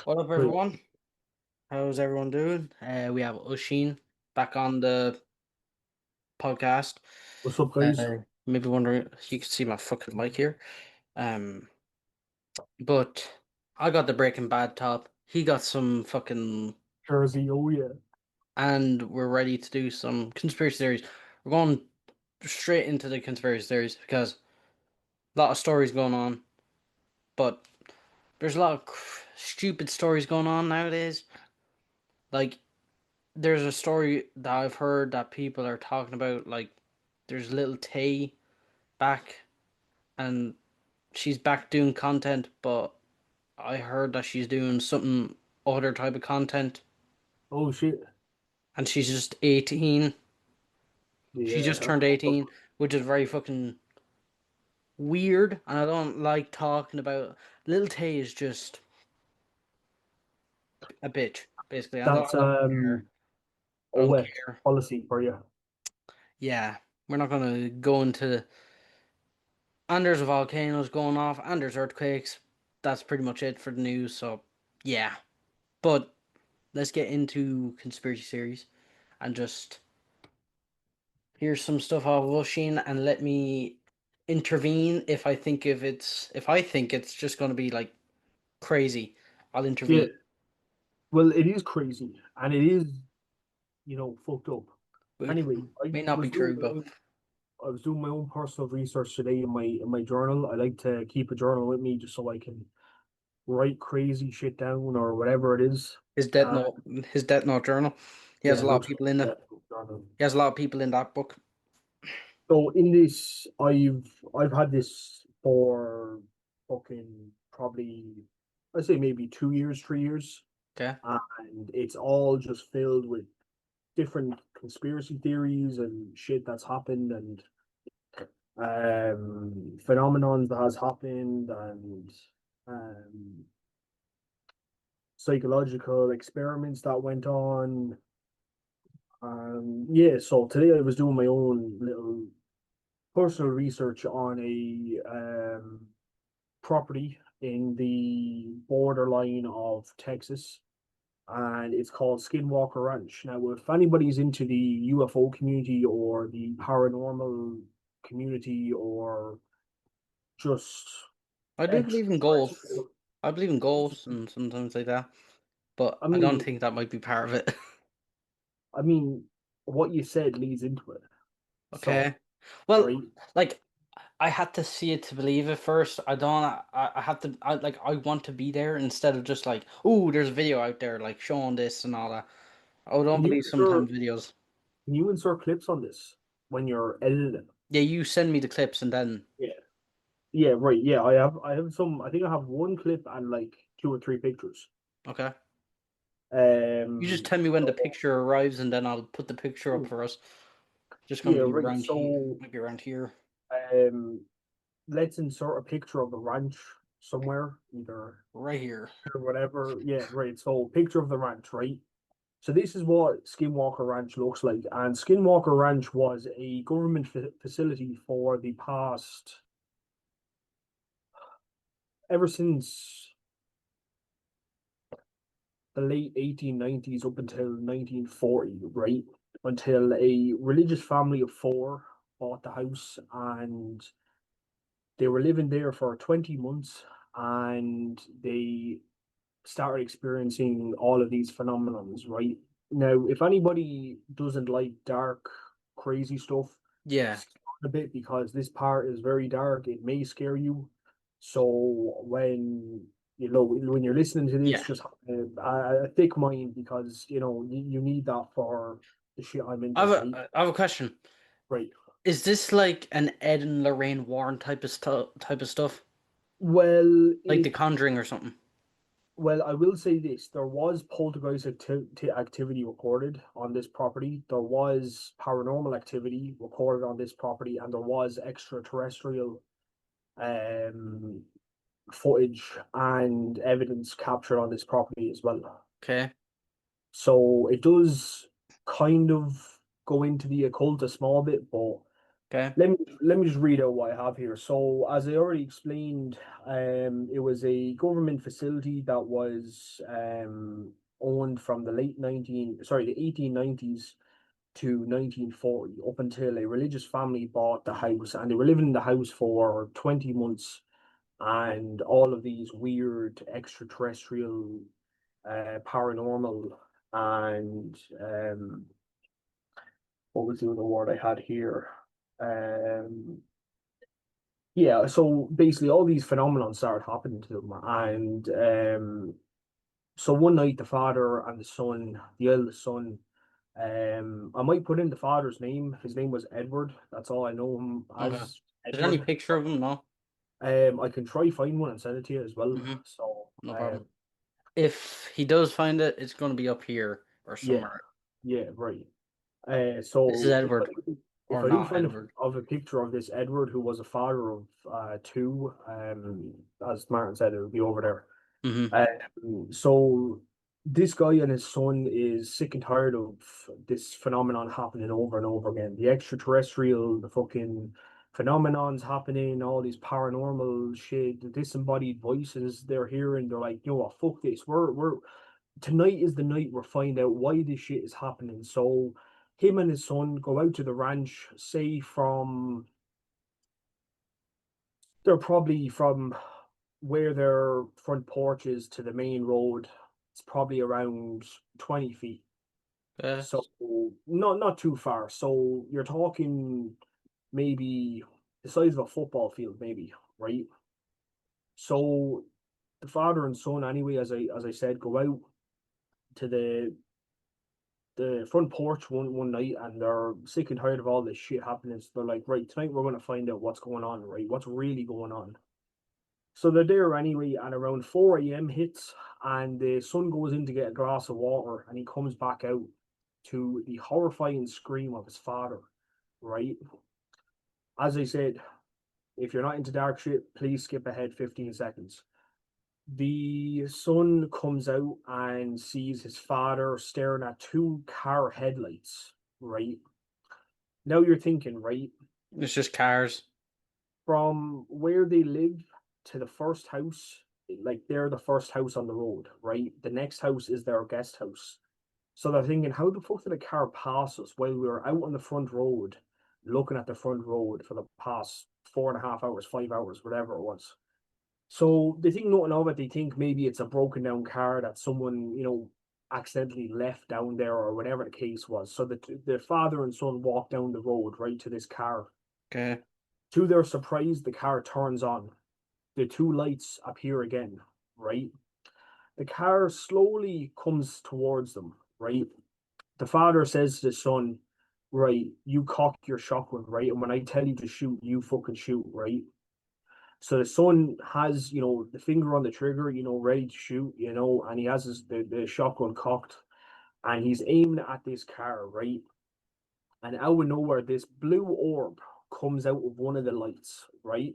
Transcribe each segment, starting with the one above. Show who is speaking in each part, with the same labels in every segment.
Speaker 1: What up,
Speaker 2: Right.
Speaker 1: everyone? How's everyone doing? We have Oshin back on the podcast.
Speaker 2: What's up, guys?
Speaker 1: Maybe wondering you can see my fucking mic here. Um, but I got the Breaking Bad top. He got some fucking,
Speaker 2: Jersey, oh yeah.
Speaker 1: and we're ready to do some conspiracy theories. We're going straight into the conspiracy theories because a lot of stories going on, but there's a lot of stupid stories going on nowadays. Like there's a story that I've heard that people are talking about, like there's little Tay back and she's back doing content, but I heard that she's doing something other type of content
Speaker 2: Oh shit.
Speaker 1: and she's just 18. She just
Speaker 2: Yeah.
Speaker 1: turned 18, which is very fucking weird, and I don't like talking about little Tay is just a bitch, basically.
Speaker 2: That's
Speaker 1: I don't care. I don't
Speaker 2: OX
Speaker 1: care.
Speaker 2: policy for you.
Speaker 1: Yeah, we're not gonna go into. And there's volcanoes going off, and there's earthquakes. That's pretty much it for the news. So, yeah. But let's get into conspiracy theories and just here's some stuff off of Oshin and let me intervene if I think it's just gonna be like crazy. I'll
Speaker 2: Yeah.
Speaker 1: intervene.
Speaker 2: Well, it is crazy and it is, fucked up.
Speaker 1: It
Speaker 2: Anyway,
Speaker 1: may not be true, but
Speaker 2: I was doing my own personal research today in my journal. I like to keep a journal with me just so I can write crazy shit down or whatever it is.
Speaker 1: his death
Speaker 2: Uh,
Speaker 1: note his death note journal. He has
Speaker 2: yeah,
Speaker 1: a
Speaker 2: it
Speaker 1: lot of
Speaker 2: looks
Speaker 1: people in
Speaker 2: like
Speaker 1: it.
Speaker 2: a journal.
Speaker 1: He has a lot of people in that book.
Speaker 2: So in this, I've had this for fucking probably I'd say maybe 2 years, 3 years,
Speaker 1: Okay.
Speaker 2: and it's all just filled with different conspiracy theories and shit that's happened and phenomenons that has happened and um psychological experiments that went on. Yeah, so today I was doing my own little personal research on a property in the borderline of Texas, and it's called Skinwalker Ranch. Now, if anybody's into the UFO community or the paranormal community or just
Speaker 1: I do believe in ghosts.
Speaker 2: extraterrestrial,
Speaker 1: I believe in ghosts and sometimes like that, but
Speaker 2: I
Speaker 1: I don't
Speaker 2: mean,
Speaker 1: think that might be part of it.
Speaker 2: I mean, what you said leads into it. So,
Speaker 1: Okay. Well,
Speaker 2: right,
Speaker 1: like I had to see it to believe it first. I don't. I have to. I want to be there instead of just like, oh, there's a video out there like showing this and all that. I don't
Speaker 2: can you
Speaker 1: believe
Speaker 2: insert
Speaker 1: sometimes videos.
Speaker 2: can you insert clips on this when you're editing?
Speaker 1: Yeah, you send me the clips and then
Speaker 2: Yeah. Yeah, right. Yeah, I have some I think I have one clip and like two or three pictures.
Speaker 1: okay. You just
Speaker 2: Um
Speaker 1: tell me when the
Speaker 2: so
Speaker 1: picture arrives and then I'll put the picture up for us. Just gonna
Speaker 2: yeah,
Speaker 1: be
Speaker 2: right.
Speaker 1: around here.
Speaker 2: So
Speaker 1: Might be around here.
Speaker 2: um let's insert a picture of the ranch somewhere, either
Speaker 1: Right here.
Speaker 2: or whatever. Yeah, right. So picture of the ranch, right? So this is what Skinwalker Ranch looks like. And Skinwalker Ranch was a government facility for the past ever since the late 1890s up until 1940, right? Until a religious family of four bought the house and they were living there for 20 months and they started experiencing all of these phenomenons, right? Now, if anybody doesn't like dark, crazy stuff,
Speaker 1: Yeah.
Speaker 2: skip a bit because this part is very dark. It may scare you. So when you're listening to this,
Speaker 1: Yeah.
Speaker 2: just have a thick mind because you need that for the shit I'm
Speaker 1: I
Speaker 2: into,
Speaker 1: have
Speaker 2: right?
Speaker 1: I have a question.
Speaker 2: Right.
Speaker 1: Is this like an Ed and Lorraine Warren type of stuff?
Speaker 2: Well,
Speaker 1: Like The
Speaker 2: it
Speaker 1: Conjuring or something?
Speaker 2: Well, I will say this: there was poltergeist activity recorded on this property. There was paranormal activity recorded on this property, and there was extraterrestrial um, footage and evidence captured on this property as well.
Speaker 1: Okay.
Speaker 2: So it does kind of go into the occult a small bit, but
Speaker 1: Okay.
Speaker 2: Let me just read out what I have here. So, as I already explained, it was a government facility that was owned from the 1890s to 1940, up until a religious family bought the house, and they were living in the house for 20 months, and all of these weird extraterrestrial, paranormal, and what was the other word I had here? Um, yeah, so basically all these phenomenons started happening to them, and so one night the father and the son, the eldest son, I might put in the father's name. His name was Edward. That's all I know him
Speaker 1: Okay.
Speaker 2: as,
Speaker 1: Is there any
Speaker 2: Edward.
Speaker 1: picture of him? No.
Speaker 2: I can try find one and send it to you as well.
Speaker 1: Mm-hmm.
Speaker 2: So,
Speaker 1: No problem. If he does find it, it's going to be up here or
Speaker 2: yeah,
Speaker 1: somewhere.
Speaker 2: yeah, right.
Speaker 1: This is
Speaker 2: So
Speaker 1: Edward
Speaker 2: if
Speaker 1: or
Speaker 2: I do
Speaker 1: not
Speaker 2: find
Speaker 1: Edward.
Speaker 2: a picture of this Edward, who was a father of two, as Martin said, it would be over there.
Speaker 1: Mm-hmm.
Speaker 2: So this guy and his son is sick and tired of this phenomenon happening over and over again. The extraterrestrial, the fucking phenomenons happening, all these paranormal shit, the disembodied voices they're hearing. They're like, you know what, fuck this. We're tonight is the night we're finding out why this shit is happening. So him and his son go out to the ranch, say from they're probably from where their front porch is to the main road. It's probably around 20 feet. So
Speaker 1: Yes.
Speaker 2: not too far. So you're talking maybe the size of a football field, maybe, right? So the father and son, anyway, as I said, go out to the front porch one night, and they're sick and tired of all this shit happening. So they're like, right, tonight we're gonna find out what's going on, right? What's really going on. So they're there anyway, and around 4 a.m. hits, and the son goes in to get a glass of water, and he comes back out to the horrifying scream of his father, right? As I said, if you're not into dark shit, please skip ahead 15 seconds. The son comes out and sees his father staring at two car headlights, right? Now you're thinking, right?
Speaker 1: It's just cars.
Speaker 2: From where they live to the first house, like they're the first house on the road, right? The next house is their guest house. So they're thinking, how the fuck did a car pass us while we were out on the front road, looking at the front road for the past 4.5 hours, 5 hours, whatever it was? So they think nothing of it. They think maybe it's a broken down car that someone, accidentally left down there, or whatever the case was. So the father and son walk down the road right to this car.
Speaker 1: Okay.
Speaker 2: To their surprise, the car turns on. The two lights appear again, right? The car slowly comes towards them, right? The father says to the son, right, you cock your shotgun, right? And when I tell you to shoot, you fucking shoot, right? So the son has, the finger on the trigger, ready to shoot, and he has the shotgun cocked, and he's aiming at this car, right? And out of nowhere, this blue orb comes out of one of the lights, right?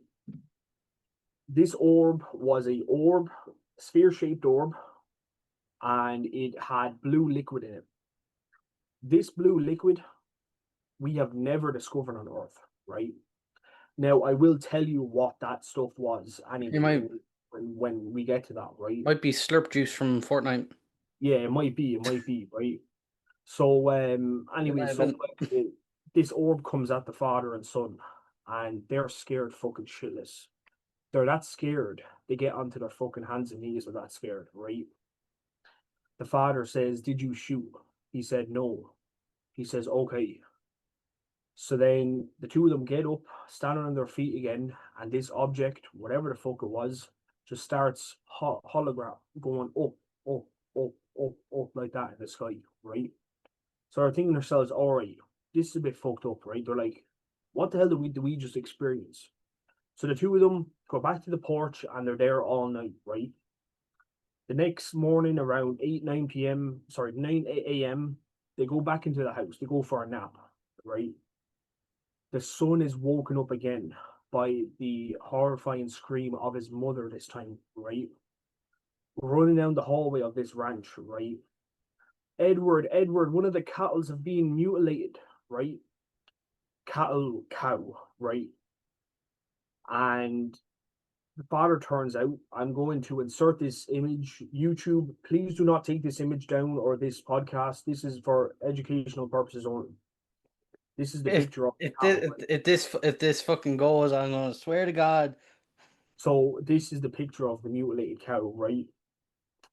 Speaker 2: This orb was a orb, sphere shaped orb, and it had blue liquid in it. This blue liquid we have never discovered on Earth, right? Now, I will tell you what that stuff was
Speaker 1: It
Speaker 2: anyway
Speaker 1: might
Speaker 2: when we get to that, right?
Speaker 1: might be slurp juice from Fortnite.
Speaker 2: Yeah, it might be, right? So,
Speaker 1: It
Speaker 2: anyway,
Speaker 1: might have
Speaker 2: so
Speaker 1: been.
Speaker 2: this orb comes at the father and son, and they're scared fucking shitless. They're that scared, they get onto their fucking hands and knees. They're that scared, right? The father says, "Did you shoot?" He said, "No." He says, "Okay." So then the two of them get up, standing on their feet again, and this object, whatever the fuck it was, just starts hologram going up, up, up, up, up like that in the sky, right? So they're thinking to themselves, all right, this is a bit fucked up, right? They're like, what the hell did we just experience? So the two of them go back to the porch, and they're there all night, right? The next morning around 8, 9 p.m., sorry, 9 a.m., they go back into the house. They go for a nap, right? The son is woken up again by the horrifying scream of his mother this time, right? Running down the hallway of this ranch, right? Edward, Edward, one of the cattles have been mutilated, right? cattle cow, right? And the father turns out, I'm going to insert this image. YouTube, please do not take this image down or this podcast. This is for educational purposes only. This is the
Speaker 1: If
Speaker 2: picture of
Speaker 1: if
Speaker 2: the cow,
Speaker 1: this
Speaker 2: right?
Speaker 1: if this fucking goes, I'm gonna swear to God,
Speaker 2: So this is the picture of the mutilated cow, right?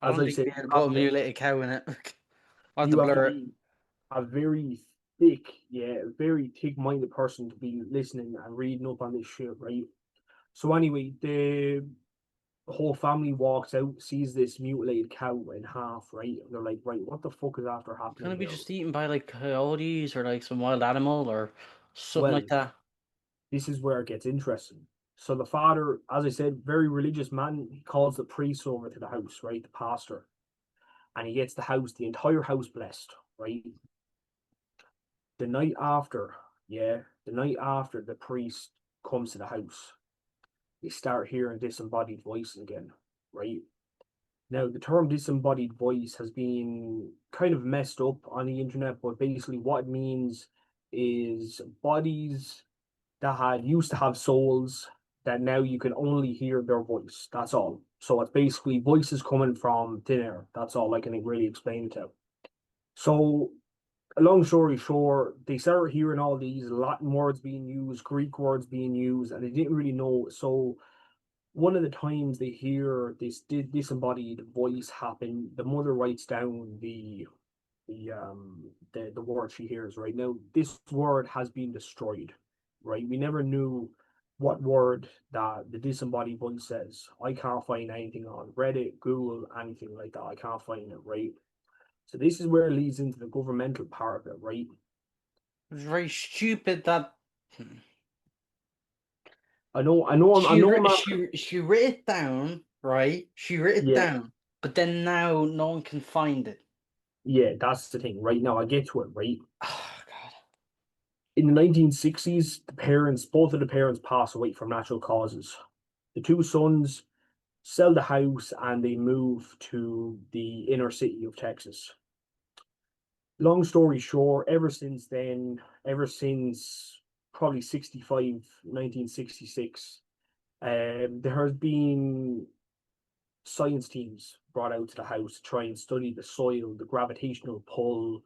Speaker 1: I
Speaker 2: As
Speaker 1: don't
Speaker 2: I
Speaker 1: think
Speaker 2: said,
Speaker 1: we had to put a mutilated cow in it. I have to
Speaker 2: you have to
Speaker 1: blur it.
Speaker 2: be a very thick, yeah, very thick-minded person to be listening and reading up on this shit, right? So anyway, the whole family walks out, sees this mutilated cow in half, right? And they're like, right, what the fuck is after
Speaker 1: Can
Speaker 2: happening
Speaker 1: it be
Speaker 2: here?
Speaker 1: just eaten by like coyotes or like some wild animal or something like
Speaker 2: Well,
Speaker 1: that?
Speaker 2: this is where it gets interesting. So the father, as I said, very religious man, he calls the priest over to the house, right? The pastor. And he gets the house, the entire house blessed, right? The night after, yeah, the night after the priest comes to the house, they start hearing disembodied voices again, right? Now, the term disembodied voice has been kind of messed up on the internet, but basically what it means is bodies that had used to have souls that now you can only hear their voice. That's all. So it's basically voices coming from thin air. That's all I can really explain it to. So, a long story short, they started hearing all these Latin words being used, Greek words being used, and they didn't really know. So one of the times they hear this disembodied voice happen, the mother writes down the word she hears. Right now, this word has been destroyed. Right, we never knew what word that the disembodied voice says. I can't find anything on Reddit, Google, anything like that. I can't find it. Right, so this is where it leads into the governmental part of it. Right,
Speaker 1: It's very stupid that
Speaker 2: I know, I'm not.
Speaker 1: she wrote it down, right? She wrote it
Speaker 2: Yeah,
Speaker 1: down, but then now no one can find it.
Speaker 2: yeah, that's the thing. Right now, I get to it. Right,
Speaker 1: Oh God.
Speaker 2: in the 1960s, both of the parents pass away from natural causes. The two sons sell the house and they move to the inner city of Texas. Long story short, ever since then, ever since probably 65, 1966, there has been science teams brought out to the house to try and study the soil, the gravitational pull,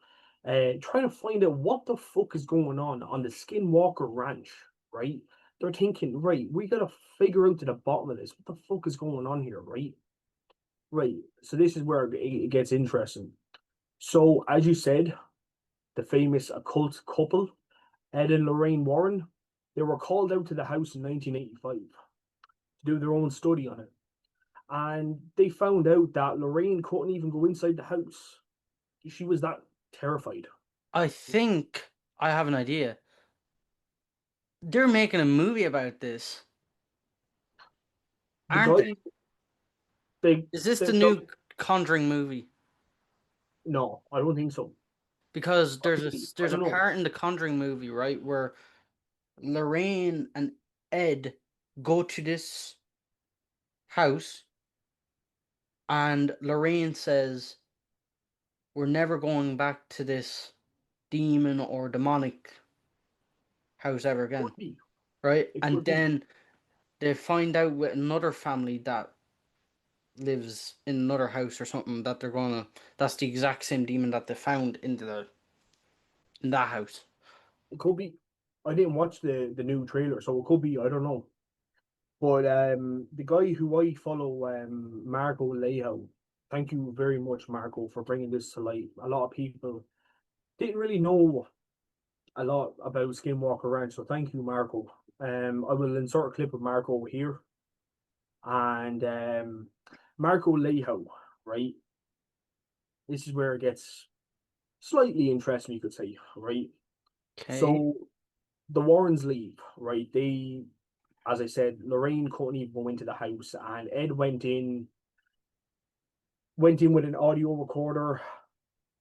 Speaker 2: trying to find out what the fuck is going on the Skinwalker Ranch, right? They're thinking, right, we gotta figure out to the bottom of this. What the fuck is going on here, right? Right. So this is where it gets interesting. So, as you said, the famous occult couple, Ed and Lorraine Warren, they were called out to the house in 1985 to do their own study on it. And they found out that Lorraine couldn't even go inside the house. She was that terrified.
Speaker 1: I think I have an idea. They're making a movie about this,
Speaker 2: The
Speaker 1: aren't they?
Speaker 2: guy, they,
Speaker 1: Is this the
Speaker 2: the,
Speaker 1: new Conjuring movie?
Speaker 2: no, I don't think so.
Speaker 1: Because
Speaker 2: I
Speaker 1: there's a
Speaker 2: don't know.
Speaker 1: part in the Conjuring movie, right, where Lorraine and Ed go to this house and Lorraine says, "We're never going back to this demon or demonic house ever
Speaker 2: Could
Speaker 1: again."
Speaker 2: be.
Speaker 1: Right?
Speaker 2: It
Speaker 1: And
Speaker 2: could be.
Speaker 1: then they find out with another family that lives in another house or something that that's the exact same demon that they found in that house.
Speaker 2: It could be. I didn't watch the new trailer, so it could be. I don't know. But the guy who I follow, Marco Lejo, thank you very much, Marco, for bringing this to light. A lot of people didn't really know a lot about Skinwalker Ranch, so thank you, Marco. I will insert a clip of Marco here, and Marco Lejo, right? This is where it gets slightly interesting, you could say, right?
Speaker 1: Okay.
Speaker 2: So the Warrens leave, right? As I said, Lorraine couldn't even go into the house, and Ed went in with an audio recorder.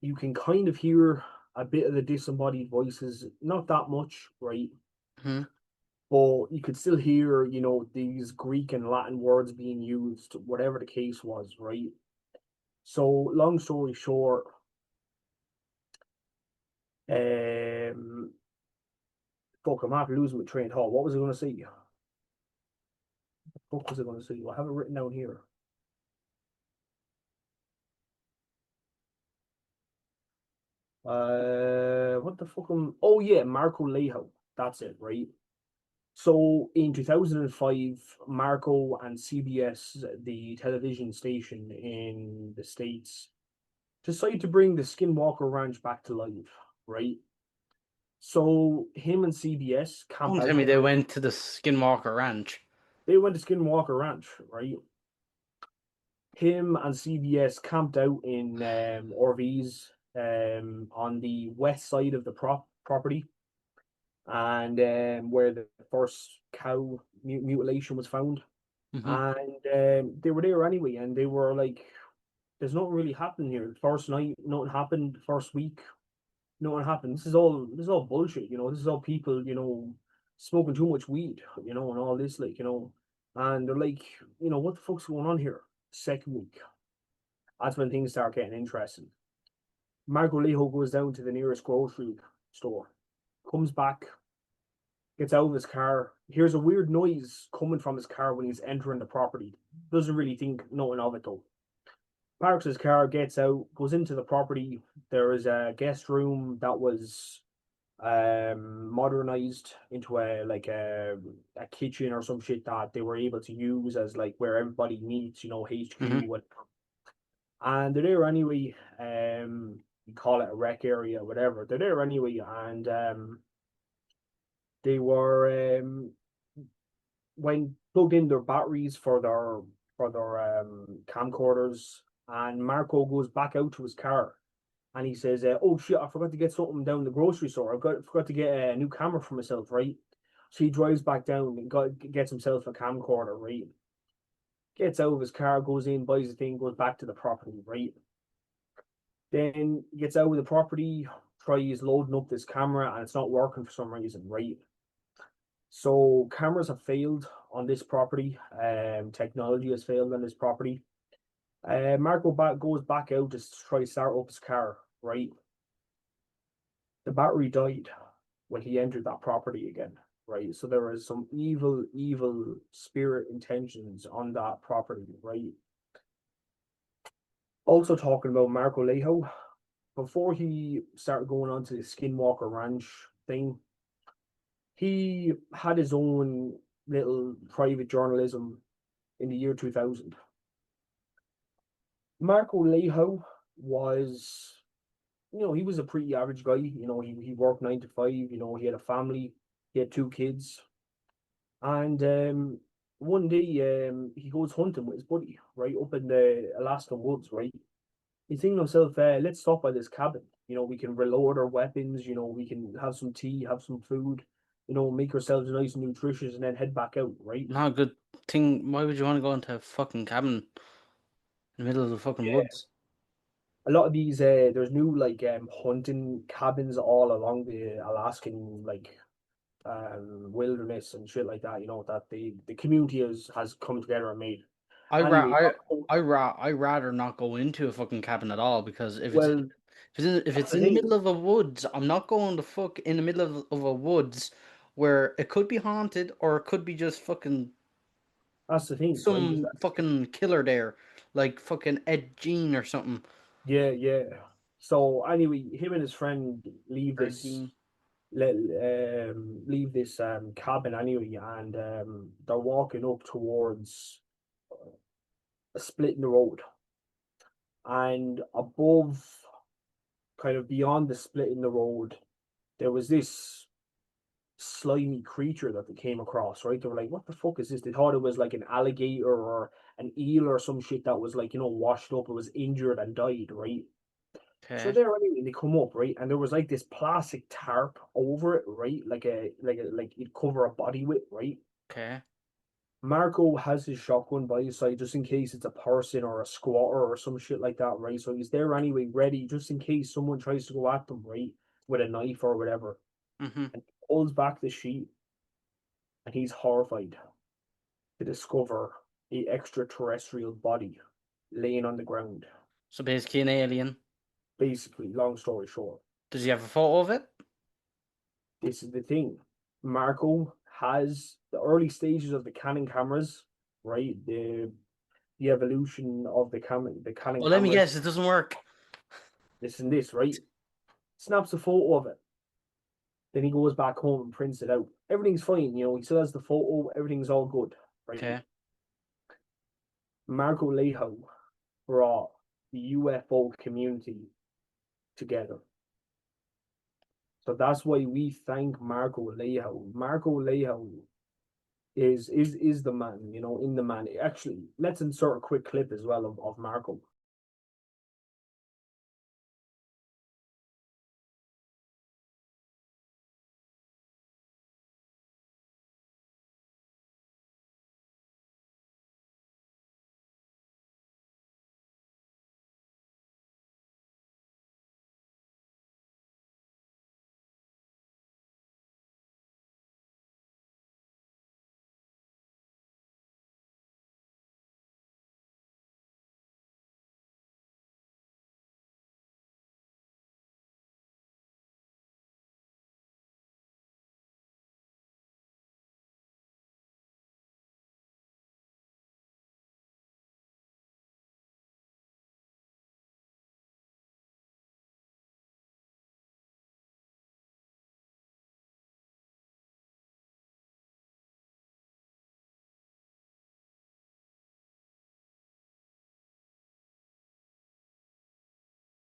Speaker 2: You can kind of hear a bit of the disembodied voices, not that much, right?
Speaker 1: Hmm.
Speaker 2: But you could still hear, these Greek and Latin words being used, whatever the case was, right? So, long story short, um, Fuck, I'm after losing my train of thought. What was I going to say? What was I going to say? I have it written down here. What the fuck? Oh yeah, Marco Lejo. That's it, right? So in 2005, Marco and CBS, the television station in the States, decided to bring the Skinwalker Ranch back to life, right? So him and CBS camp
Speaker 1: Don't tell
Speaker 2: out
Speaker 1: me they
Speaker 2: there.
Speaker 1: went to the Skinwalker Ranch.
Speaker 2: They went to Skinwalker Ranch, right? Him and CBS camped out in RVs on the west side of the property, and where the first cow mutilation was found.
Speaker 1: Hmm.
Speaker 2: And they were there anyway, and they were like, "There's nothing really happening here." First night, nothing happened. First week, nothing happened. This is all bullshit. This is all people, smoking too much weed, and all this, like, and they're like, what the fuck's going on here? Second week, that's when things start getting interesting. Marco Lejo goes down to the nearest grocery store, comes back, gets out of his car, hears a weird noise coming from his car when he's entering the property. Doesn't really think nothing of it though. Parks his car, gets out, goes into the property. There is a guest room that was modernized into a kitchen or some shit that they were able to use as like where everybody meets, HQ,
Speaker 1: Hmm.
Speaker 2: what, and they're there anyway. You call it a rec area, whatever. They're there anyway, and they were when plugged in their batteries for their camcorders, and Marco goes back out to his car, and he says, "Oh shit, I forgot to get something down the grocery store. Forgot to get a new camera for myself, right?" So he drives back down and gets himself a camcorder, right? Gets out of his car, goes in, buys the thing, goes back to the property, right? Then gets out of the property, tries loading up this camera, and it's not working for some reason, right? So cameras have failed on this property. Technology has failed on this property. Marco goes back out to try to start up his car, right? The battery died when he entered that property again, right? So there is some evil, evil spirit intentions on that property, right? Also talking about Marco Lejo, before he started going on to the Skinwalker Ranch thing, he had his own little private journalism in the year 2000. Marco Lejo was, he was a pretty average guy. He worked 9 to 5. He had a family. He had two kids. And one day he goes hunting with his buddy, right, up in the Alaskan woods, right? He's thinking to himself, let's stop by this cabin. We can reload our weapons. We can have some tea, have some food, make ourselves nice and nutritious, and then head back out, right?
Speaker 1: Not a good thing. Why would you want to go into a fucking cabin in the middle of the fucking
Speaker 2: Yeah.
Speaker 1: woods?
Speaker 2: A lot of these, there's new like hunting cabins all along the Alaskan like wilderness and shit like that. That the community has come together and made.
Speaker 1: I ra
Speaker 2: Anyway,
Speaker 1: I rather not go into a fucking cabin at all because
Speaker 2: well,
Speaker 1: if
Speaker 2: that's
Speaker 1: it's
Speaker 2: the
Speaker 1: in the
Speaker 2: thing.
Speaker 1: middle of a woods, I'm not going to fuck in the middle of a woods where it could be haunted or it could be just fucking
Speaker 2: That's the thing, right? Is
Speaker 1: some
Speaker 2: that
Speaker 1: fucking killer there, like fucking Ed Gein or something.
Speaker 2: yeah, yeah. So anyway, him and his friend
Speaker 1: Ed Gein.
Speaker 2: leave this cabin anyway, and they're walking up towards a split in the road, and above, kind of beyond the split in the road, there was this slimy creature that they came across, right? They were like, what the fuck is this? They thought it was like an alligator or an eel or some shit that was like, washed up, it was injured and died, right? So
Speaker 1: Okay,
Speaker 2: there anyway, they come up, right? And there was like this plastic tarp over it, right? Like you'd cover a body with, right?
Speaker 1: okay.
Speaker 2: Marco has his shotgun by his side just in case it's a person or a squatter or some shit like that, right? So he's there anyway, ready just in case someone tries to go at them, right? With a knife or whatever.
Speaker 1: Mm-hmm.
Speaker 2: And pulls back the sheet, and he's horrified to discover a extraterrestrial body laying on the ground.
Speaker 1: So basically an alien.
Speaker 2: Basically, long story short,
Speaker 1: Does he have a photo of it?
Speaker 2: this is the thing. Marco has the early stages of the Canon cameras, right? The evolution of the Canon
Speaker 1: Well, let me
Speaker 2: cameras.
Speaker 1: guess, it doesn't work.
Speaker 2: This and this, right? Snaps a photo of it. Then he goes back home and prints it out. Everything's fine, you know. He still has the photo. Everything's all good, right?
Speaker 1: Okay.
Speaker 2: Marco Lejo brought the UFO community together. So that's why we thank Marco Lejo. Marco Lejo is the man, you know, in the man. Actually, let's insert a quick clip as well of Marco.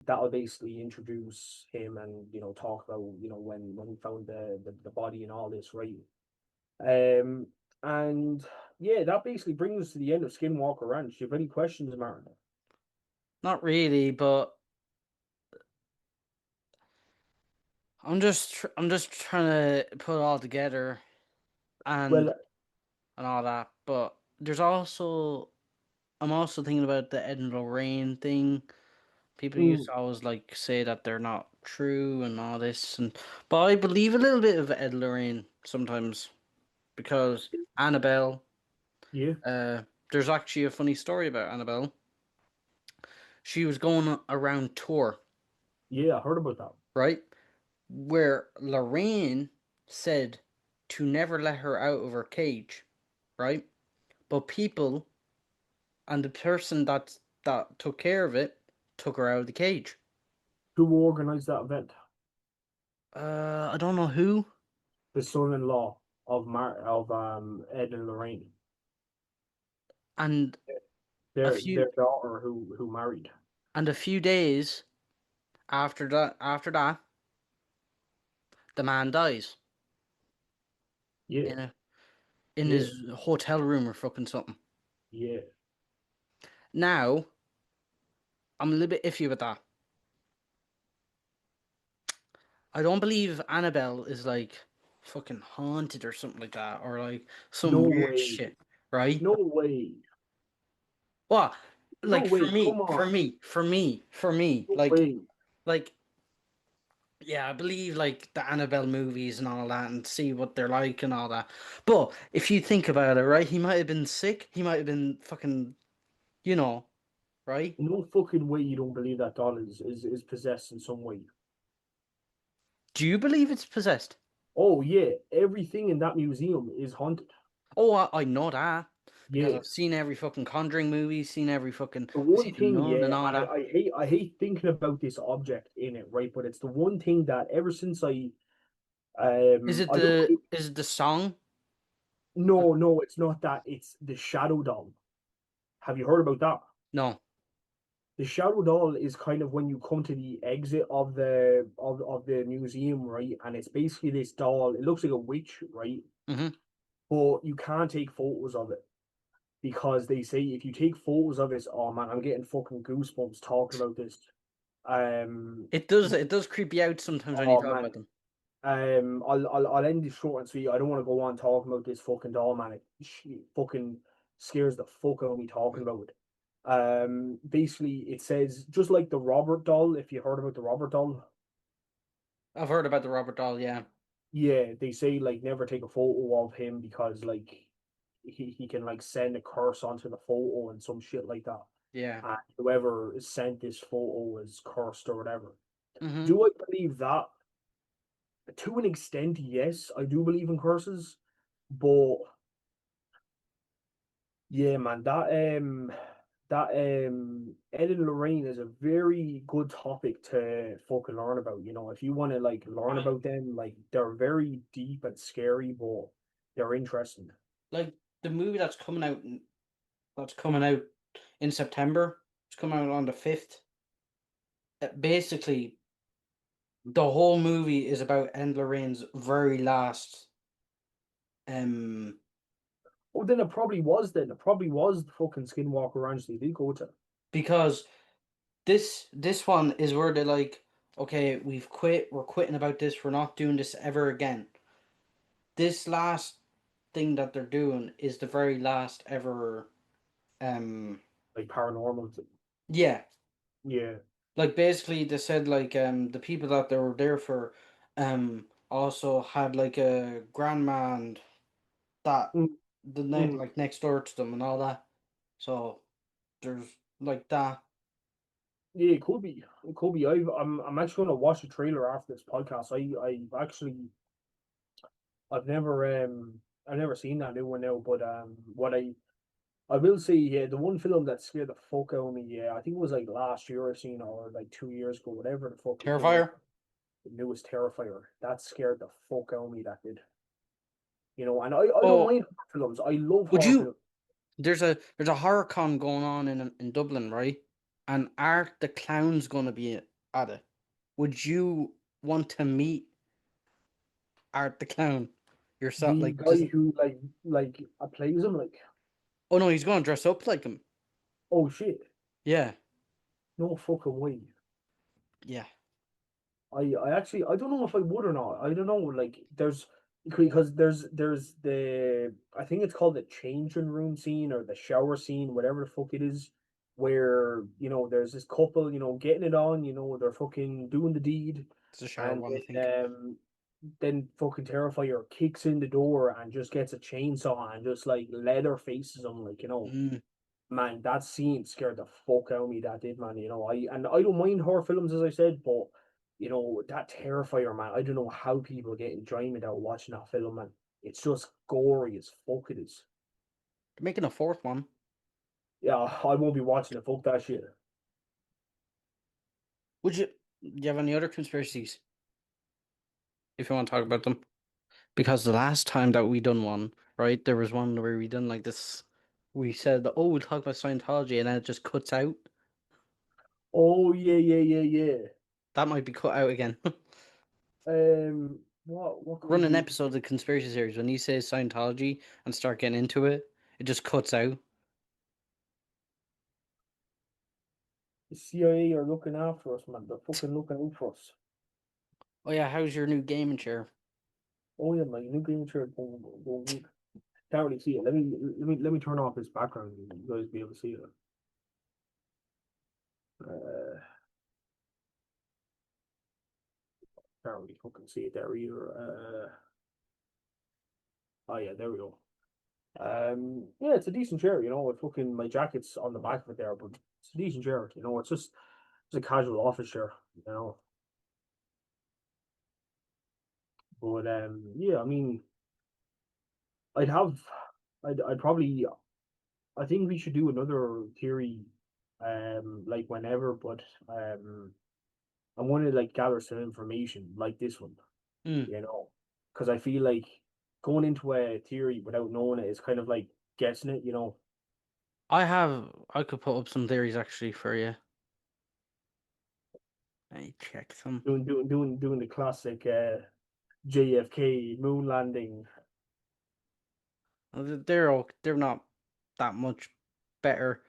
Speaker 2: That'll basically introduce him and talk about when he found the body and all this, right? Um, and yeah, that basically brings us to the end of Skinwalker Ranch. Do you have any questions, Martin?
Speaker 1: Not really, but I'm just trying to put it all together and
Speaker 2: Well,
Speaker 1: and all that. But there's also I'm also thinking about the Ed and Lorraine thing. People used
Speaker 2: mm,
Speaker 1: to always like say that they're not true and all this, and but I believe a little bit of Ed and Lorraine sometimes because Annabelle.
Speaker 2: yeah,
Speaker 1: There's actually a funny story about Annabelle. She was going around tour,
Speaker 2: yeah, I heard about that.
Speaker 1: right? Where Lorraine said to never let her out of her cage, right? But people and the person that took care of it took her out of the cage.
Speaker 2: Who organized that event?
Speaker 1: I don't know who,
Speaker 2: The son-in-law of Ed and Lorraine,
Speaker 1: and a few
Speaker 2: their daughter who married.
Speaker 1: and a few days after that, the man dies
Speaker 2: Yeah,
Speaker 1: in a in
Speaker 2: yeah,
Speaker 1: his hotel room or fucking something.
Speaker 2: yeah.
Speaker 1: Now, I'm a little bit iffy with that. I don't believe Annabelle is like fucking haunted or something like that, or like
Speaker 2: No
Speaker 1: some weird
Speaker 2: way,
Speaker 1: shit, right?
Speaker 2: no way,
Speaker 1: Well,
Speaker 2: no
Speaker 1: like
Speaker 2: way. Come on,
Speaker 1: for me,
Speaker 2: no way.
Speaker 1: like, yeah, I believe like the Annabelle movies and all that, and see what they're like and all that. But if you think about it, right, he might have been sick. He might have been fucking, you know, right?
Speaker 2: No fucking way you don't believe that doll is possessed in some way.
Speaker 1: Do you believe it's possessed?
Speaker 2: Oh yeah, everything in that museum is haunted.
Speaker 1: Oh, I know that because
Speaker 2: Yeah.
Speaker 1: I've seen every fucking Conjuring movie, seen every fucking,
Speaker 2: The
Speaker 1: seen
Speaker 2: one
Speaker 1: the
Speaker 2: thing,
Speaker 1: Nun and
Speaker 2: yeah,
Speaker 1: all that.
Speaker 2: I hate thinking about this object in it, right? But it's the one thing that ever since I don't
Speaker 1: Is it the song?
Speaker 2: no, it's not that. It's the shadow doll. Have you heard about that?
Speaker 1: No.
Speaker 2: The shadow doll is kind of when you come to the exit of the museum, right? And it's basically this doll. It looks like a witch, right?
Speaker 1: Hmm.
Speaker 2: But you can't take photos of it because they say if you take photos of it, oh man, I'm getting fucking goosebumps talking about this. Um,
Speaker 1: It does creep you out sometimes when you
Speaker 2: oh
Speaker 1: talk about
Speaker 2: man,
Speaker 1: them.
Speaker 2: I'll end this short and sweet. I don't want to go on talking about this fucking doll, man. It fucking scares the fuck out of me talking about it. Basically, it says just like the Robert doll. If you heard about the Robert doll,
Speaker 1: I've heard about the Robert Doll, yeah.
Speaker 2: yeah, they say like never take a photo of him because like he can like send a curse onto the photo and some shit like that.
Speaker 1: Yeah.
Speaker 2: And whoever sent this photo is cursed or whatever.
Speaker 1: Hmm.
Speaker 2: Do I believe that? To an extent, yes, I do believe in curses, but yeah, man, that Ed and Lorraine is a very good topic to fucking learn about. If you want to like learn
Speaker 1: Right.
Speaker 2: about them, like they're very deep and scary, but they're interesting.
Speaker 1: Like the movie that's coming out in September. It's coming out on the 5th. Basically, the whole movie is about Ed Lorraine's very last um
Speaker 2: Oh, then it probably was. Then it probably was the fucking Skinwalker Ranch they did go to.
Speaker 1: because this one is where they're like, okay, we've quit, we're quitting about this, we're not doing this ever again. This last thing that they're doing is the very last ever um
Speaker 2: Like paranormal.
Speaker 1: yeah.
Speaker 2: Yeah.
Speaker 1: Like basically they said like the people that they were there for also had like a grandma and that
Speaker 2: Mm, mm.
Speaker 1: like next door to them and all that. So there's like that.
Speaker 2: Yeah, it could be. It could be. I'm actually gonna watch the trailer after this podcast. I've never seen that new one now, but what I will say, yeah, the one film that scared the fuck out of me, yeah, I think it was like last year I seen or like 2 years ago, whatever the fuck it came out.
Speaker 1: Terrifier.
Speaker 2: The newest Terrifier. That scared the fuck out of me, that did. And I don't
Speaker 1: Oh,
Speaker 2: mind horror films. I love
Speaker 1: would
Speaker 2: horror
Speaker 1: you
Speaker 2: films.
Speaker 1: there's a horror con going on in Dublin, right? And Art the Clown's gonna be at it. Would you want to meet Art the Clown yourself?
Speaker 2: The
Speaker 1: Like just
Speaker 2: guy who like plays him like,
Speaker 1: oh no, he's gonna dress up like him.
Speaker 2: oh shit.
Speaker 1: Yeah,
Speaker 2: No fucking way.
Speaker 1: yeah.
Speaker 2: I actually I don't know if I would or not. I don't know. Like because there's the I think it's called the changing room scene or the shower scene, whatever the fuck it is, where there's this couple, getting it on, they're fucking doing the deed,
Speaker 1: It's a shower
Speaker 2: and
Speaker 1: one, I think.
Speaker 2: then fucking Terrifier kicks in the door and just gets a chainsaw and just like leather faces them like
Speaker 1: Mm.
Speaker 2: man, that scene scared the fuck out of me. That did, man. I don't mind horror films, as I said, but that Terrifier, man. I don't know how people get enjoyment out of watching that film, man. It's just gory as fuck. It is.
Speaker 1: They're making a fourth one.
Speaker 2: Yeah, I won't be watching it. Fuck that shit.
Speaker 1: Would you? Do you have any other conspiracies if you want to talk about them? Because the last time that we done one, right, there was one where we done like this. We said, "Oh, we'll talk about Scientology," and then it just cuts out.
Speaker 2: Oh yeah, yeah, yeah, yeah.
Speaker 1: That might be cut out again.
Speaker 2: What could
Speaker 1: Run an
Speaker 2: we?
Speaker 1: episode of the conspiracy series. When you say Scientology and start getting into it, it just cuts out.
Speaker 2: The CIA are looking after us, man. They're fucking looking out for us.
Speaker 1: Oh yeah, how's your new gaming chair?
Speaker 2: Oh yeah, my new game chair going good. Can't really see it. Let me turn off this background. You guys be able to see it. Uh, Can't really fucking see it there either. Oh yeah, there we go. Yeah, it's a decent chair. With fucking my jacket's on the back of it there, but it's a decent chair. It's a casual office chair. You know, but yeah, I mean, I'd have, I'd probably, I think we should do another theory, like whenever, but I want to like gather some information like this one.
Speaker 1: Hmm.
Speaker 2: you know, because I feel like going into a theory without knowing it is kind of like guessing it.
Speaker 1: I could put up some theories actually for you. I check some.
Speaker 2: Doing the classic JFK moon landing.
Speaker 1: They're not that much better.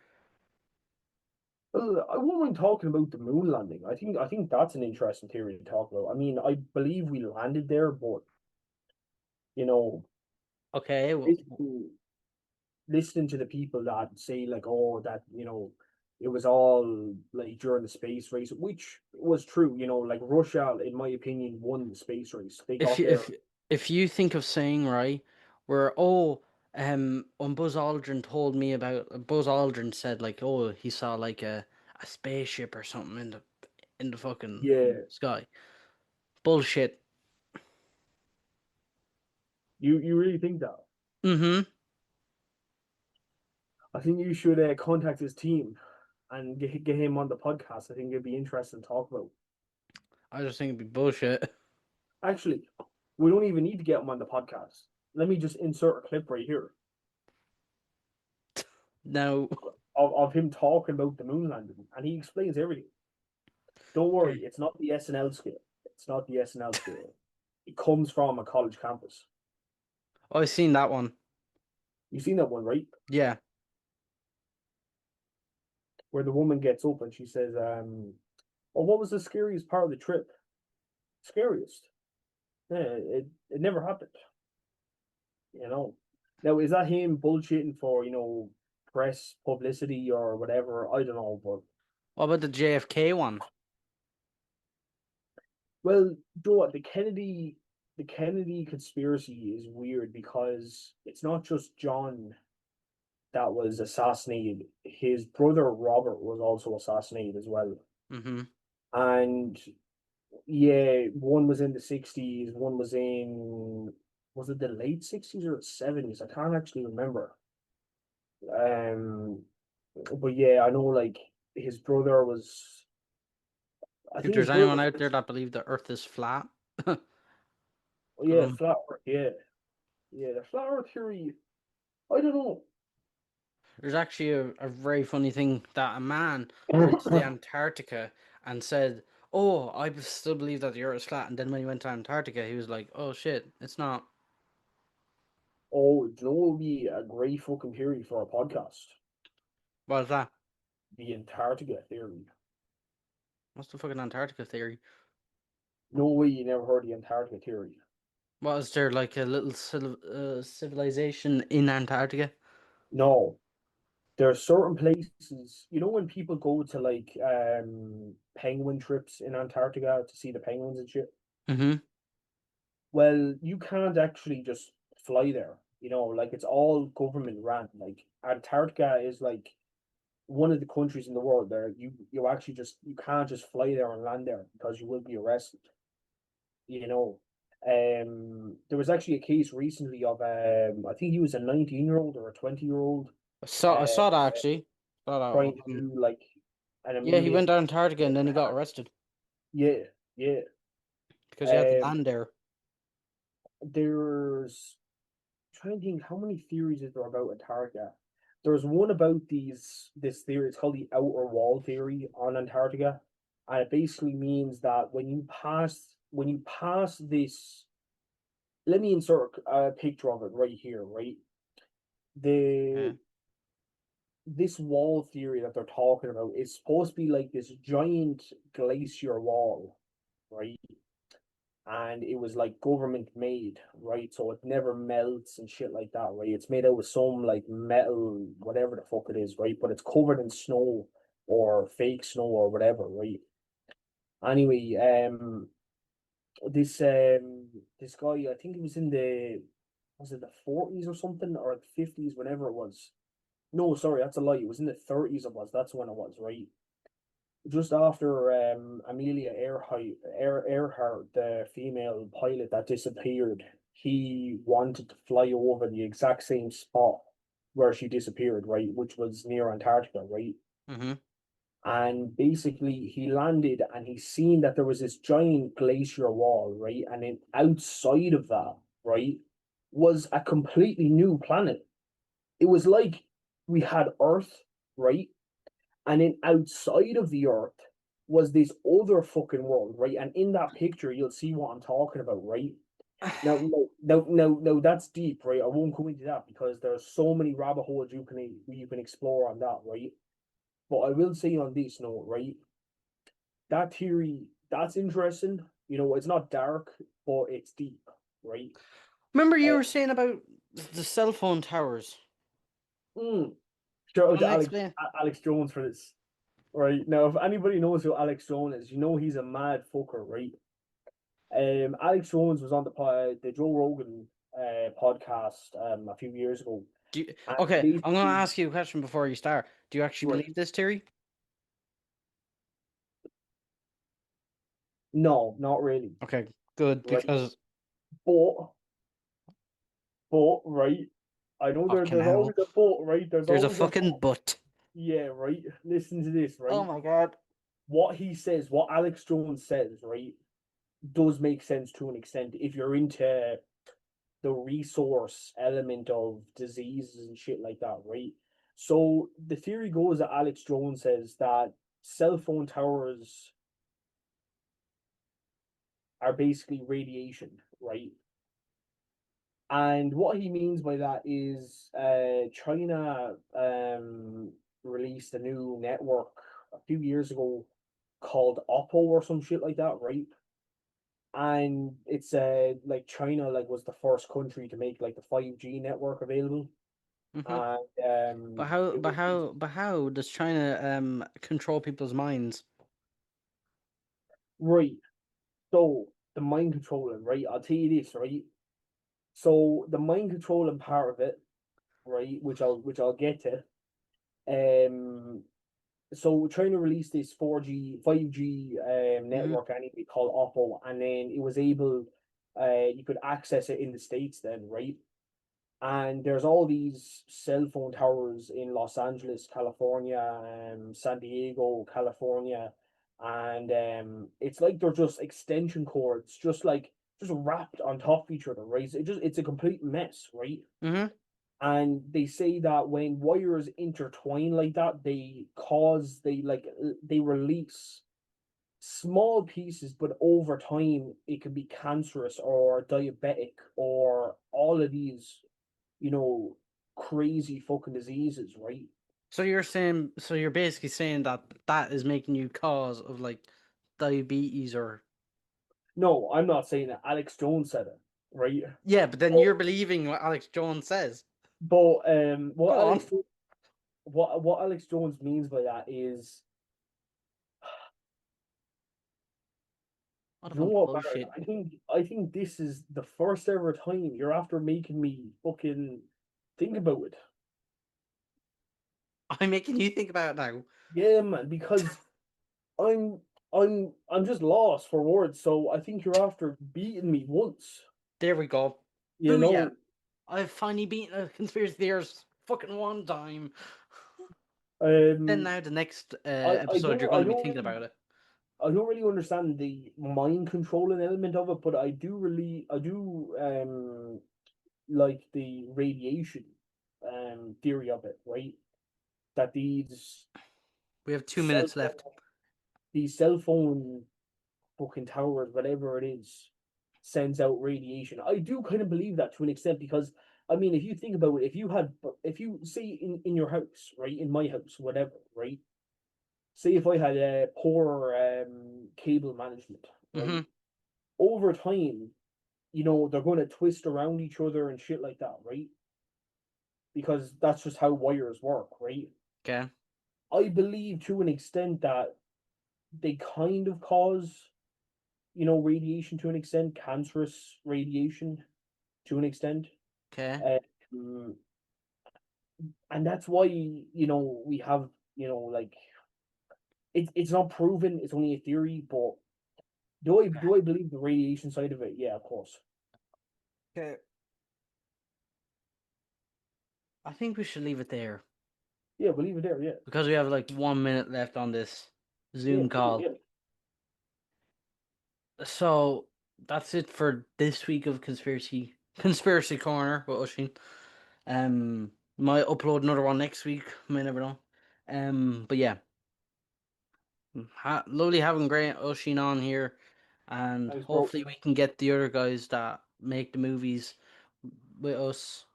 Speaker 2: Well, I wouldn't mind talking about the moon landing. I think that's an interesting theory to talk about. I mean, I believe we landed there, but you know,
Speaker 1: Okay,
Speaker 2: listening, listening to the people that say like, oh, that it was all like during the space race, which was true. Like Russia, in my opinion, won the space race. They
Speaker 1: if
Speaker 2: got
Speaker 1: you
Speaker 2: there.
Speaker 1: if you think of saying right, where when Buzz Aldrin said like he saw like a spaceship or something in the fucking
Speaker 2: Yeah,
Speaker 1: sky. Bullshit.
Speaker 2: You really think that?
Speaker 1: Mm-hmm.
Speaker 2: I think you should contact his team and get him on the podcast. I think it'd be interesting to talk about.
Speaker 1: I just think it'd be bullshit.
Speaker 2: Actually, we don't even need to get him on the podcast. Let me just insert a clip right here
Speaker 1: Now,
Speaker 2: of him talking about the moon landing, and he explains everything. Don't worry,
Speaker 1: okay.
Speaker 2: it's not the SNL scale. It's not the SNL scale. It comes from a college campus.
Speaker 1: Oh, I've seen that one.
Speaker 2: You've seen that one, right?
Speaker 1: Yeah.
Speaker 2: Where the woman gets up and she says, "Oh, what was the scariest part of the trip? Scariest? Yeah, it never happened. You know." Now, is that him bullshitting for press publicity or whatever? I don't know, but
Speaker 1: What about the JFK one?
Speaker 2: well, Joe, what the Kennedy conspiracy is weird because it's not just John that was assassinated. His brother Robert was also assassinated as well.
Speaker 1: Mm-hmm.
Speaker 2: And yeah, one was in the 60s, one was it the late 60s or 70s? I can't actually remember. Um, but yeah, I know like his brother was, I
Speaker 1: If
Speaker 2: think his
Speaker 1: there's
Speaker 2: brother
Speaker 1: anyone
Speaker 2: was,
Speaker 1: out there that believe the Earth is flat,
Speaker 2: oh yeah,
Speaker 1: um,
Speaker 2: flat Earth, yeah, yeah, the flat Earth theory. I don't
Speaker 1: there's actually a very funny thing that a man went to the
Speaker 2: know.
Speaker 1: Antarctica and said, "Oh, I still believe that the Earth is flat." And then when he went to Antarctica, he was like, "Oh shit, it's not."
Speaker 2: Oh, do you know what would be a great fucking theory for a podcast?
Speaker 1: What is that?
Speaker 2: The Antarctica theory.
Speaker 1: What's the fucking Antarctica theory?
Speaker 2: No way you never heard the Antarctica theory.
Speaker 1: What is there like a little civilization in Antarctica?
Speaker 2: No, there are certain places, when people go to like penguin trips in Antarctica to see the penguins and shit.
Speaker 1: Mm-hmm.
Speaker 2: Well, you can't actually just fly there. Like it's all government ran. Like Antarctica is like one of the countries in the world there you actually just you can't just fly there and land there because you will be arrested. You know. There was actually a case recently of I think he was a 19-year-old or a 20-year-old
Speaker 1: I
Speaker 2: uh
Speaker 1: saw that actually. Saw
Speaker 2: trying to
Speaker 1: that.
Speaker 2: do like an
Speaker 1: Yeah, he
Speaker 2: Amelia
Speaker 1: went to Antarctica and then he got
Speaker 2: Earhart.
Speaker 1: arrested
Speaker 2: Yeah, yeah.
Speaker 1: because he had to
Speaker 2: Um,
Speaker 1: land there.
Speaker 2: there's I'm trying to think how many theories is there about Antarctica. There's one about this theory. It's called the outer wall theory on Antarctica, and it basically means that when you pass this, let me insert a picture of it right here. Right, the
Speaker 1: Okay.
Speaker 2: this wall theory that they're talking about is supposed to be like this giant glacier wall, right? And it was like government made, right? So it never melts and shit like that, right? It's made out of some like metal, whatever the fuck it is, right? But it's covered in snow or fake snow or whatever, right? Anyway, this guy, I think it was in the was it the 40s or something or the 50s, whenever it was. No, sorry, that's a lie. It was in the 30s it was. That's when it was, right? Just after Amelia Earhart, the female pilot that disappeared, he wanted to fly over the exact same spot where she disappeared, right, which was near Antarctica, right?
Speaker 1: Mm-hmm.
Speaker 2: And basically, he landed and he seen that there was this giant glacier wall, right? And then outside of that, right, was a completely new planet. It was like we had Earth, right? And then outside of the Earth was this other fucking world, right? And in that picture, you'll see what I'm talking about, right? Now, no, no, no, no, that's deep, right? I won't go into that because there's so many rabbit holes you can explore on that, right? But I will say on this note, right? That theory, that's interesting. It's not dark, but it's deep, right?
Speaker 1: Remember you
Speaker 2: Uh,
Speaker 1: were saying about the cell phone towers.
Speaker 2: mm, Shout out
Speaker 1: Can
Speaker 2: to
Speaker 1: I explain?
Speaker 2: Alex Jones for this, right? Now, if anybody knows who Alex Jones is, he's a mad fucker, right? Alex Jones was on the Joe Rogan podcast a few years ago, and
Speaker 1: Okay, I'm gonna
Speaker 2: basically,
Speaker 1: ask you a question before you start. Do you actually
Speaker 2: right,
Speaker 1: believe this theory?
Speaker 2: no, not really,
Speaker 1: Okay, good
Speaker 2: right?
Speaker 1: because
Speaker 2: But But right, I know
Speaker 1: Fucking
Speaker 2: there's
Speaker 1: hell.
Speaker 2: always a but, right? There's
Speaker 1: There's a
Speaker 2: always a
Speaker 1: fucking
Speaker 2: but.
Speaker 1: but.
Speaker 2: Yeah, right. Listen to this,
Speaker 1: Oh
Speaker 2: right?
Speaker 1: my god.
Speaker 2: What he says, what Alex Jones says, right, does make sense to an extent if you're into the resource element of diseases and shit like that, right? So the theory goes that Alex Jones says that cell phone towers are basically radiation, right? And what he means by that is China released a new network a few years ago called Oppo or some shit like that, right? And it's like China like was the first country to make like the 5G network available.
Speaker 1: Hmm.
Speaker 2: And
Speaker 1: But how,
Speaker 2: it
Speaker 1: but
Speaker 2: was
Speaker 1: how, but how does China control people's minds?
Speaker 2: right. So the mind controlling, right? I'll tell you this, right? So the mind controlling part of it, right, which I'll get to. Um, so we're trying to release this 4G, 5G
Speaker 1: Hmm.
Speaker 2: network anyway called Oppo, and then it was able, you could access it in the States then, right? And there's all these cell phone towers in Los Angeles, California, San Diego, California, and it's like they're just extension cords, just wrapped on top of each other, right? It's a complete mess, right?
Speaker 1: Hmm.
Speaker 2: And they say that when wires intertwine like that, they release small pieces, but over time it can be cancerous or diabetic or all of these, you know, crazy fucking diseases, right?
Speaker 1: So you're basically saying that that is making you cause of like diabetes or
Speaker 2: No, I'm not saying that. Alex Jones said it, right?
Speaker 1: yeah, but then
Speaker 2: But,
Speaker 1: you're believing what Alex Jones says.
Speaker 2: but
Speaker 1: Go on.
Speaker 2: what Alex Jones means by that is,
Speaker 1: What a
Speaker 2: you know
Speaker 1: bunch of
Speaker 2: what, Baron?
Speaker 1: bullshit.
Speaker 2: I think this is the first ever time you're after making me fucking think about it.
Speaker 1: I'm making you think about it now.
Speaker 2: Yeah, man, because I'm I'm just lost for words. So I think you're after beating me once.
Speaker 1: There we go.
Speaker 2: You
Speaker 1: Booyah!
Speaker 2: know,
Speaker 1: I've finally beaten a conspiracy theorist fucking one time. Then
Speaker 2: um,
Speaker 1: now the next
Speaker 2: I
Speaker 1: episode
Speaker 2: don't
Speaker 1: you're going
Speaker 2: I
Speaker 1: to be
Speaker 2: don't
Speaker 1: thinking
Speaker 2: really
Speaker 1: about it.
Speaker 2: I don't really understand the mind controlling element of it, but I do like the radiation theory of it, right? That
Speaker 1: We have two
Speaker 2: cell
Speaker 1: minutes
Speaker 2: phone
Speaker 1: left.
Speaker 2: these cell phone fucking towers, whatever it is, sends out radiation. I do kind of believe that to an extent because I mean, if you think about it, if you say in your house, right, in my house, whatever, right, say if I had a poor cable management,
Speaker 1: Mm-hmm.
Speaker 2: right, over time, they're going to twist around each other and shit like that, right? Because that's just how wires work, right?
Speaker 1: Okay.
Speaker 2: I believe to an extent that they kind of cause, radiation to an extent, cancerous radiation to an extent.
Speaker 1: Okay.
Speaker 2: Um, and that's why, we have, like it's not proven, it's only a theory, but do I believe the radiation side of it? Yeah, of course.
Speaker 1: Okay. I think we should leave it there
Speaker 2: Yeah, believe it there, yeah.
Speaker 1: because we have like 1 minute left on this
Speaker 2: Yeah,
Speaker 1: Zoom
Speaker 2: cool,
Speaker 1: call.
Speaker 2: yeah.
Speaker 1: So that's it for this week of Conspiracy Corner with Ushin. Might upload another one next week. Might never know. But yeah, lovely having Grant Ushin on here, and
Speaker 2: Thanks, bro.
Speaker 1: hopefully we can get the other guys that make the movies with us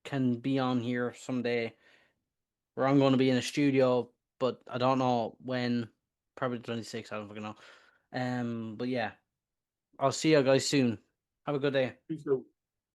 Speaker 1: can be on here someday. Where I'm going to be in a studio, but I don't know when. Probably 26. I don't fucking know. But yeah, I'll see you guys soon. Have a good day.
Speaker 2: Peace out.